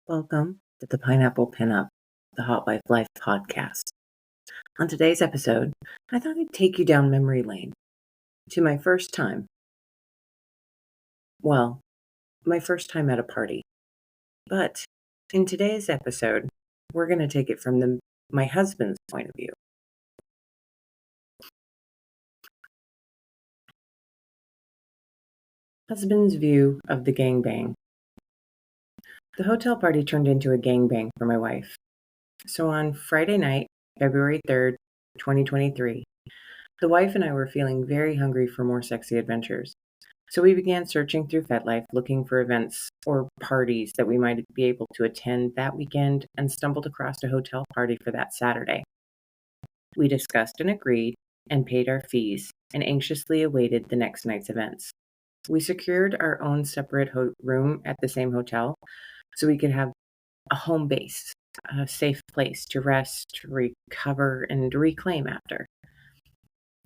Welcome to the Pineapple Pinup, the Hot Wife Life podcast. On today's episode, I thought I'd take you down memory lane to my first time. Well, my first time at a party. But in today's episode, we're going to take it from my husband's point of view. Husband's view of the gangbang. The hotel party turned into a gangbang for my wife. So on Friday night, February 3rd, 2023, the wife and I were feeling very hungry for more sexy adventures. So we began searching through FetLife, looking for events or parties that we might be able to attend that weekend, and stumbled across a hotel party for that Saturday. We discussed and agreed and paid our fees and anxiously awaited the next night's events. We secured our own separate room at the same hotel so we could have a home base, a safe place to rest, recover, and reclaim after.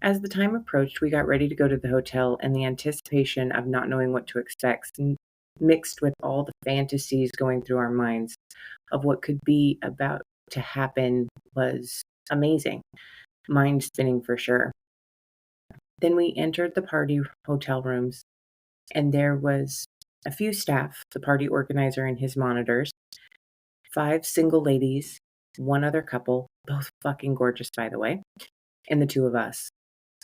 As the time approached, we got ready to go to the hotel, and the anticipation of not knowing what to expect, mixed with all the fantasies going through our minds of what could be about to happen, was amazing. Mind spinning for sure. Then we entered the party hotel rooms, and there was a few staff, the party organizer and his monitors, 5 single ladies, 1 other couple, both fucking gorgeous by the way, and the 2 of us.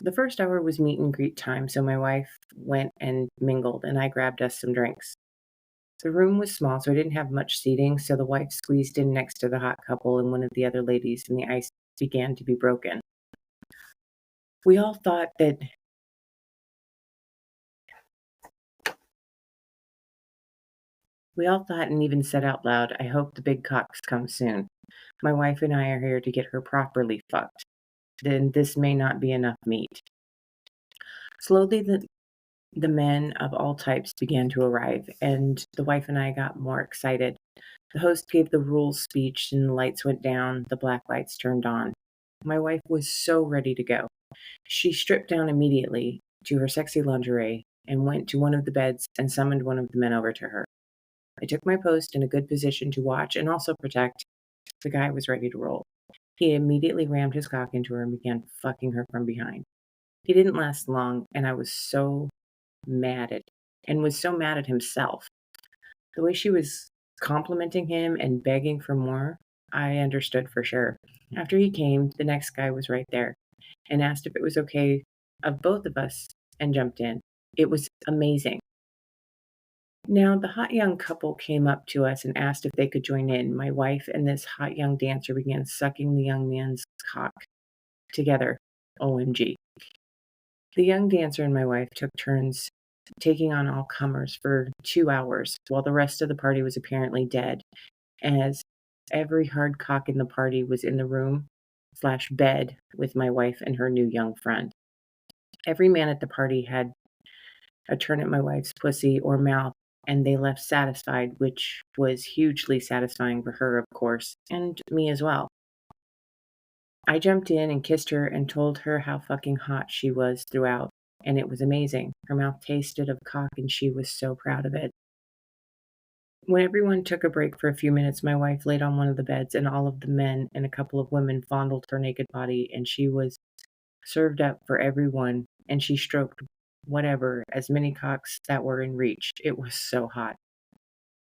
The first hour was meet and greet time, so my wife went and mingled, and I grabbed us some drinks. The room was small, so I didn't have much seating, so the wife squeezed in next to the hot couple and one of the other ladies, and the ice began to be broken. We all thought and even said out loud, "I hope the big cocks come soon. My wife and I are here to get her properly fucked. Then this may not be enough meat." Slowly, the men of all types began to arrive, and the wife and I got more excited. The host gave the rules speech, and the lights went down, the black lights turned on. My wife was so ready to go. She stripped down immediately to her sexy lingerie and went to one of the beds and summoned one of the men over to her. I took my post in a good position to watch and also protect. The guy was ready to roll. He immediately rammed his cock into her and began fucking her from behind. He didn't last long, and I was so mad at himself. The way she was complimenting him and begging for more, I understood for sure. After he came, the next guy was right there and asked if it was okay of both of us and jumped in. It was amazing. Now, the hot young couple came up to us and asked if they could join in. My wife and this hot young dancer began sucking the young man's cock together. OMG. The young dancer and my wife took turns taking on all comers for 2 hours, while the rest of the party was apparently dead, as every hard cock in the party was in the room/bed with my wife and her new young friend. Every man at the party had a turn at my wife's pussy or mouth, and they left satisfied, which was hugely satisfying for her, of course, and me as well. I jumped in and kissed her and told her how fucking hot she was throughout, and it was amazing. Her mouth tasted of cock, and she was so proud of it. When everyone took a break for a few minutes, my wife laid on one of the beds, and all of the men and a couple of women fondled her naked body, and she was served up for everyone, and she stroked whatever, as many cocks that were in reach. It was so hot.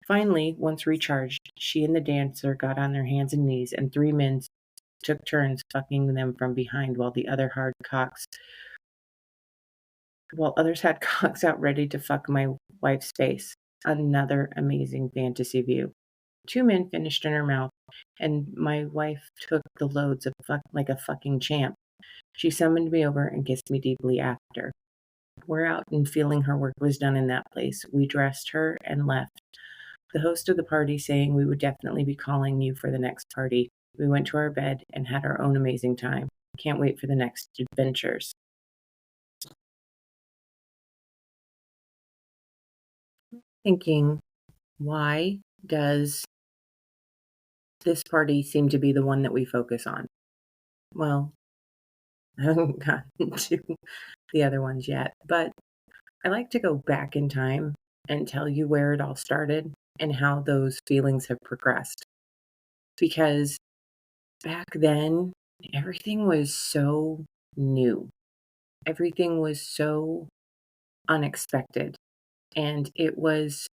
Finally, once recharged, she and the dancer got on their hands and knees, and 3 men took turns fucking them from behind while others had cocks out ready to fuck my wife's face. Another amazing fantasy view. 2 men finished in her mouth, and my wife took the loads of fuck like a fucking champ. She summoned me over and kissed me deeply after. We're out and feeling her work was done in that place. We dressed her and left. The host of the party saying we would definitely be calling you for the next party. We went to our bed and had our own amazing time. Can't wait for the next adventures. Thinking, why does this party seem to be the one that we focus on? Well, I haven't gotten to the other ones yet, but I like to go back in time and tell you where it all started. and how those feelings have progressed. Because back then, everything was so new. Everything was so unexpected. And it was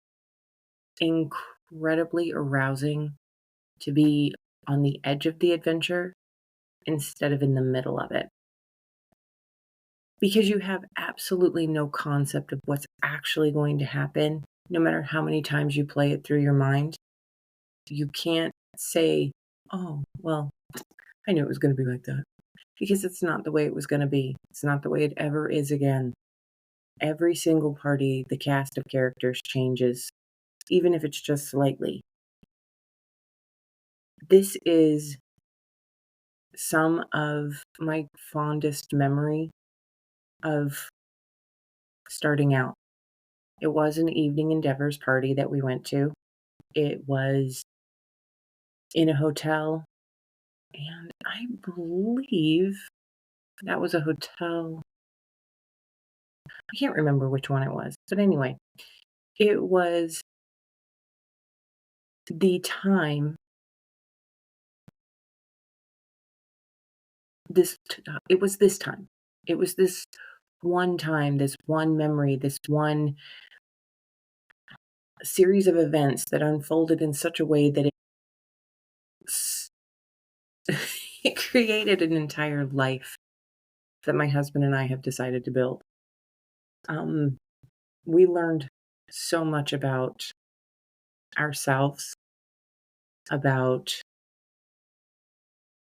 incredibly arousing to be on the edge of the adventure instead of in the middle of it. Because you have absolutely no concept of what's actually going to happen, no matter how many times you play it through your mind. You can't say, oh, well, I knew it was going to be like that. Because it's not the way it was going to be. It's not the way it ever is again. Every single party, the cast of characters changes, even if it's just slightly. This is some of my fondest memory of starting out. It was an evening endeavors party that we went to. It was in a hotel, and I believe that was a hotel. I can't remember which one it was, but anyway, it was the time it was this time. It was this one time, this one memory, this one series of events that unfolded in such a way that s it created an entire life that my husband and I have decided to build. Um, we learned so much about ourselves, about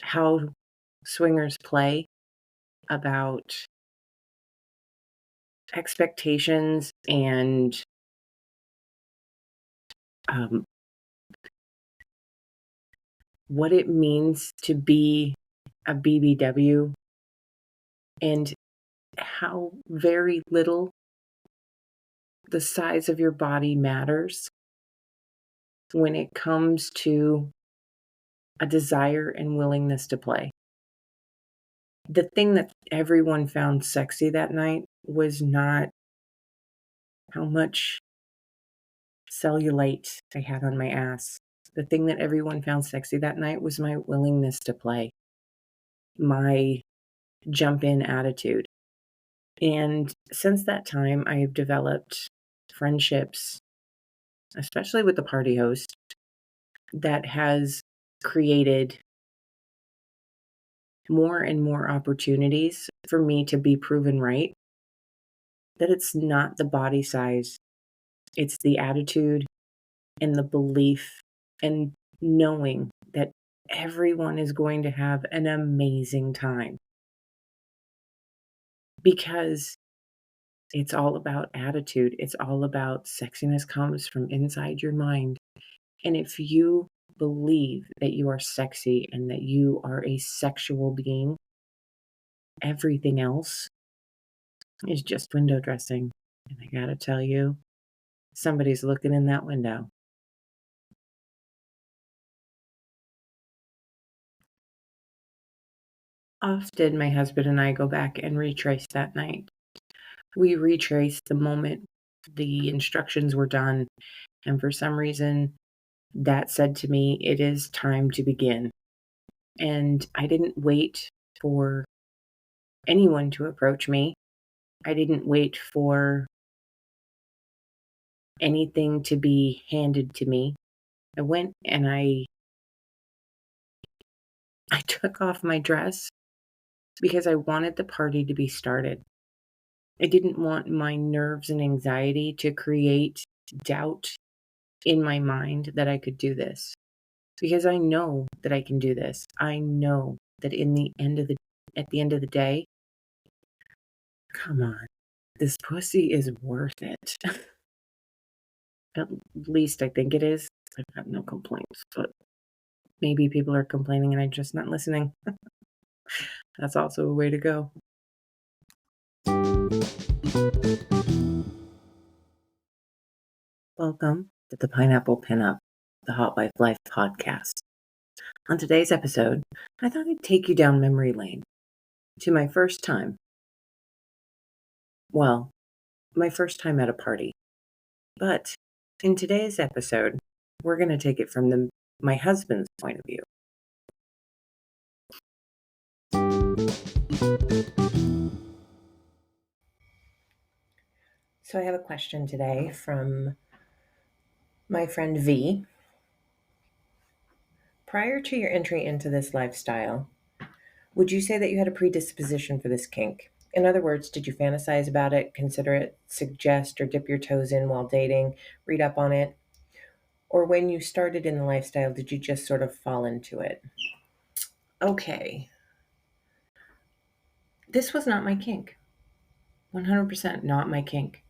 how swingers play, about expectations and um, what it means to be a BBW and how very little the size of your body matters when it comes to a desire and willingness to play. The thing that everyone found sexy that night was not how much cellulite I had on my ass. The thing that everyone found sexy that night was my willingness to play, my jump in attitude. And since that time, I have developed friendships, especially with the party host, that has created more and more opportunities for me to be proven right that it's not the body size, it's the attitude and the belief and knowing that everyone is going to have an amazing time. Because it's all about attitude, it's all about sexiness comes from inside your mind. And if you believe that you are sexy and that you are a sexual being, everything else is just window dressing. And I gotta tell you, somebody's looking in that window. Often, my husband and I go back and retrace that night. We retrace the moment the instructions were done, and for some reason, that said to me, it is time to begin. And I didn't wait for anyone to approach me. I didn't wait for anything to be handed to me. I went and I took off my dress because I wanted the party to be started. I didn't want my nerves and anxiety to create doubt in my mind that I could do this. Because I know that I can do this. I know that at the end of the day, come on, this pussy is worth it. At least I think it is. I've got no complaints, but maybe people are complaining and I'm just not listening. That's also a way to go. Welcome to the Pineapple Pinup, the Hot Wife Life podcast. On today's episode, I thought I'd take you down memory lane to my first time. Well, my first time at a party. But in today's episode, we're going to take it from my husband's point of view. So I have a question today from my friend V. Prior to your entry into this lifestyle, would you say that you had a predisposition for this kink? In other words, did you fantasize about it, consider it, suggest, or dip your toes in while dating, read up on it? Or when you started in the lifestyle, did you just sort of fall into it? Okay. This was not my kink. 100% not my kink.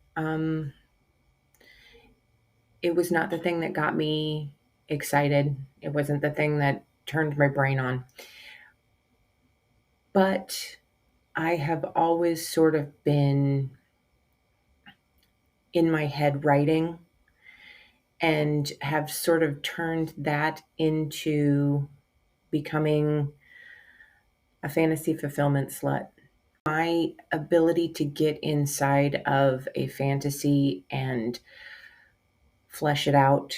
It was not the thing that got me excited. It wasn't the thing that turned my brain on. But I have always sort of been in my head writing and have sort of turned that into becoming a fantasy fulfillment slut. My ability to get inside of a fantasy and flesh it out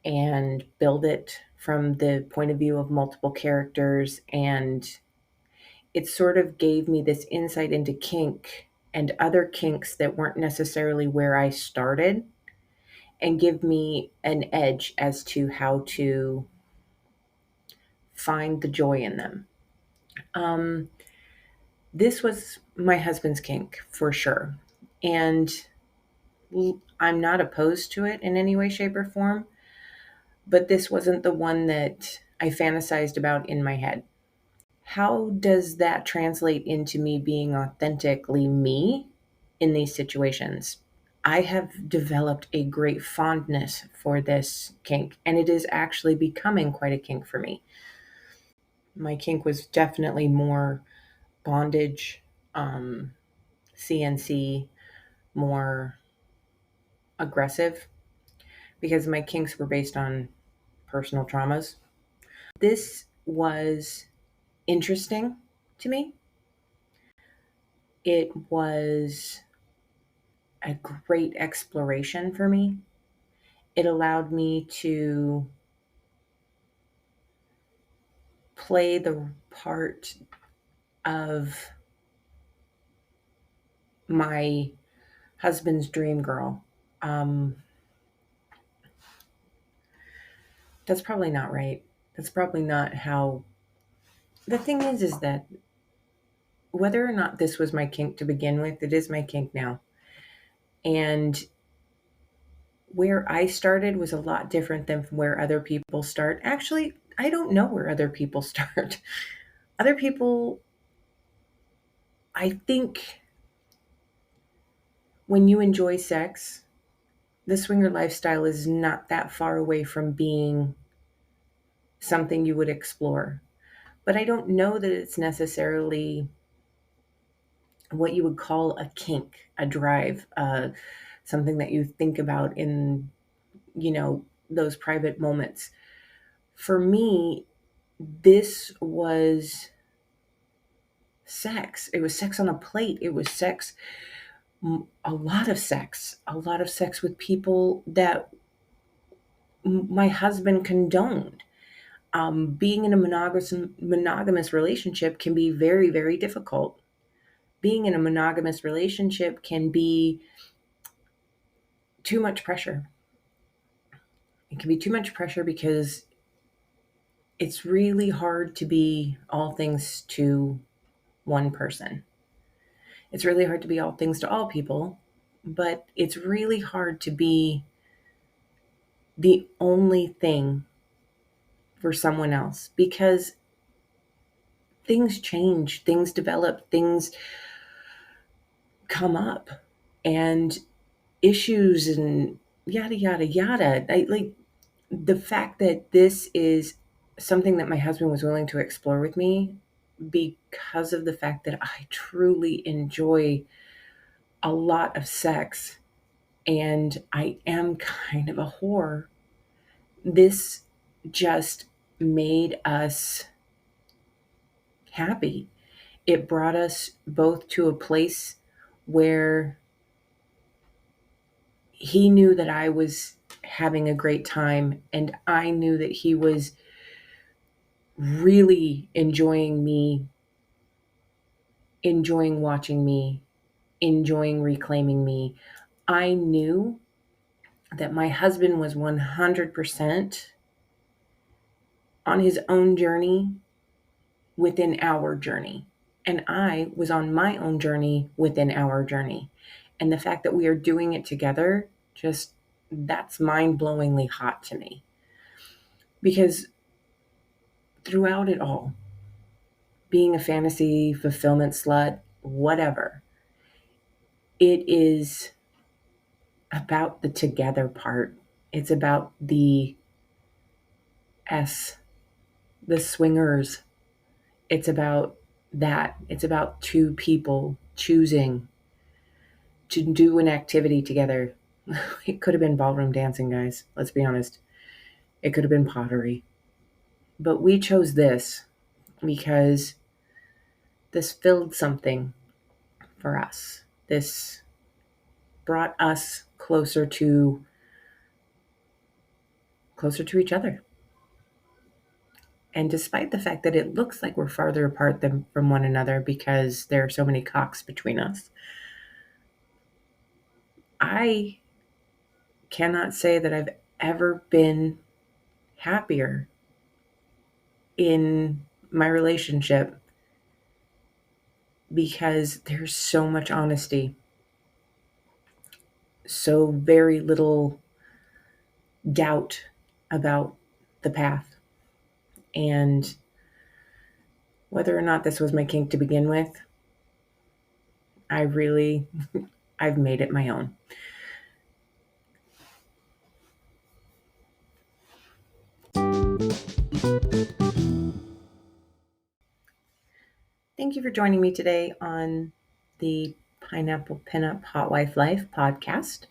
and build it from the point of view of multiple characters, and it sort of gave me this insight into kink and other kinks that weren't necessarily where I started, and give me an edge as to how to find the joy in them. This was my husband's kink for sure. And I'm not opposed to it in any way, shape, or form, but this wasn't the one that I fantasized about in my head. How does that translate into me being authentically me in these situations? I have developed a great fondness for this kink, and it is actually becoming quite a kink for me. My kink was definitely more bondage, CNC, more aggressive, because my kinks were based on personal traumas. This was interesting to me. It was a great exploration for me. It allowed me to play the part of my husband's dream girl. That's probably not right. That's probably not how. The thing is that whether or not this was my kink to begin with, it is my kink now. And where I started was a lot different than where other people start. Actually, I don't know where other people start. Other people, I think when you enjoy sex, the swinger lifestyle is not that far away from being something you would explore. But I don't know that it's necessarily what you would call a kink, a drive, something that you think about in, those private moments. For me, this was sex. It was sex on a plate. It was sex, a lot of sex with people that my husband condoned. Being in a monogamous relationship can be very, very difficult. Being in a monogamous relationship can be too much pressure. It can be too much pressure because it's really hard to be all things to one person. It's really hard to be all things to all people, but it's really hard to be the only thing for someone else, because things change, things develop, things come up, and issues and yada, yada, yada. The fact that this is something that my husband was willing to explore with me, because of the fact that I truly enjoy a lot of sex and I am kind of a whore, this just made us happy. It brought us both to a place where he knew that I was having a great time, and I knew that he was really enjoying me, enjoying watching me, enjoying reclaiming me. I knew that my husband was 100% on his own journey within our journey. And I was on my own journey within our journey. And the fact that we are doing it together, just that's mind blowingly hot to me. Because throughout it all, being a fantasy fulfillment slut, whatever, it is about the together part. It's about the S, the swingers. It's about that. It's about two people choosing to do an activity together. It could have been ballroom dancing, guys. Let's be honest. It could have been pottery. But we chose this because this filled something for us. This brought us closer to each other. And despite the fact that it looks like we're farther apart than from one another because there are so many cocks between us, I cannot say that I've ever been happier in my relationship because there's so much honesty, so very little doubt about the path. And whether or not this was my kink to begin with, I've made it my own. Thank you for joining me today on the Pineapple Pinup Hot Wife Life podcast.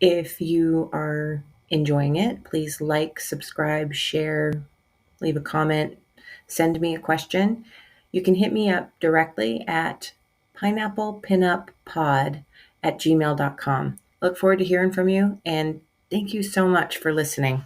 If you are enjoying it, please like, subscribe, share, leave a comment, send me a question. You can hit me up directly at pineapplepinuppod@gmail.com. Look forward to hearing from you, and thank you so much for listening.